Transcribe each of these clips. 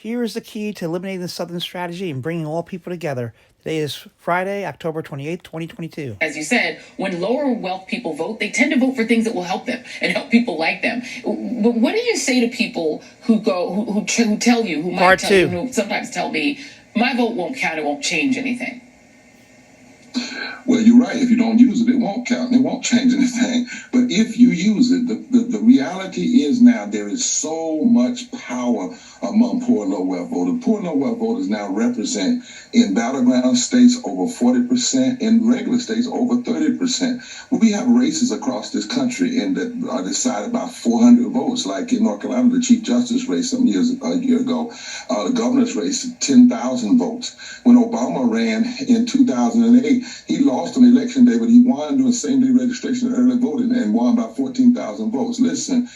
Here is the key to eliminating the Southern strategy and bringing all people together. Today is Friday, October 28th, 2022. As you said, when lower wealth people vote, they tend to vote for things that will help them and help people like them. But what do you say to people who tell you, who might tell you, who sometimes tell me, my vote won't count, it won't change anything? Well, you're right. If you don't use it, it won't count. It won't change anything. But if you use it, the reality is now there is so much power among poor and low wealth voters. Poor and low wealth voters now represent in battleground states over 40%, in regular states over 30%. We have races across this country and that are decided by 400 votes, like in North Carolina, the Chief Justice race a year ago, the governor's race, 10,000 votes. When Obama ran in 2008, he lost on election day, but he won doing same-day registration and early voting and won by 14,000 votes. Listen,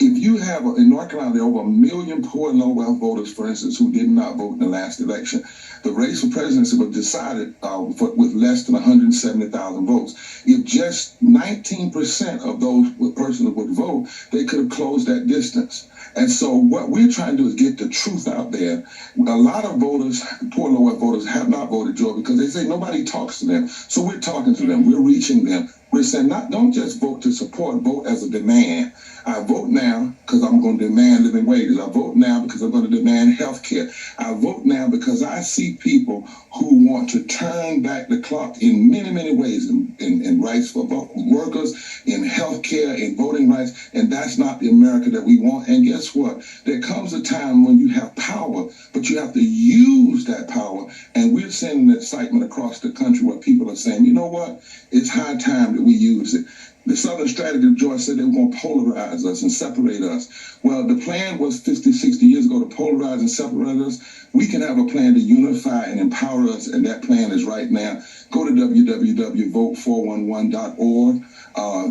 if you have, in North Carolina, there are over 1 million poor and low-wealth voters, for instance, who did not vote in the last election. The race for presidency was decided with less than 170,000 votes. If just 19% of those persons would vote, they could have closed that distance. And so what we're trying to do is get the truth out there. A lot of voters, poor and low-wealth voters, have not voted, Joe, because they say nobody talks to them. So we're talking to them. We're reaching them. We're saying, don't just vote to support, vote as a demand. I vote now because I'm going to demand living wages. I vote now because I'm going to demand health care. I vote now because I see people who want to turn back the clock in many, many ways, in rights for workers, in health care, in voting rights, and that's not the America that we want. And guess what? There comes a time when you have power, but you have to use that power, and we're sending excitement across the country where people are saying, you know what? It's high time that we use it. The Southern strategy, George said they were going to polarize us and separate us. Well, the plan was 50, 60 years ago to polarize and separate us. We can have a plan to unify and empower us, and that plan is right now. Go to www.vote411.org.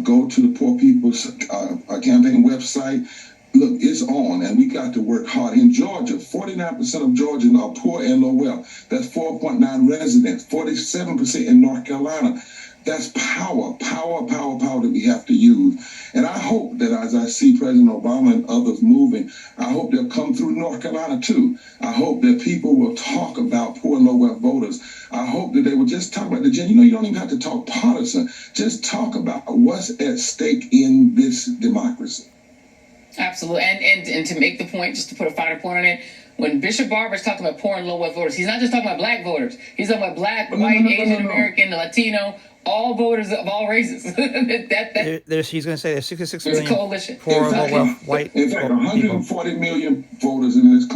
Go to the Poor People's Campaign website. Look, it's on, and we got to work hard. In Georgia, 49% of Georgians are poor and low wealth. That's 4.9 residents, 47% in North Carolina. That's power that we have to use. And I hope that as I see President Obama and others moving, I hope they'll come through North Carolina too. I hope that people will talk about poor and low wealth voters. I hope that they will just talk about the agenda. You don't even have to talk partisan. Just talk about what's at stake in this democracy. Absolutely. And to make the point, just to put a finer point on it, when Bishop Barber is talking about poor and low wealth voters, he's not just talking about black voters. He's talking about black, white, Asian American, Latino, all voters of all races. He's going to say there's 66 million coalition. poor and low wealth white. In fact, 140 million voters in this country.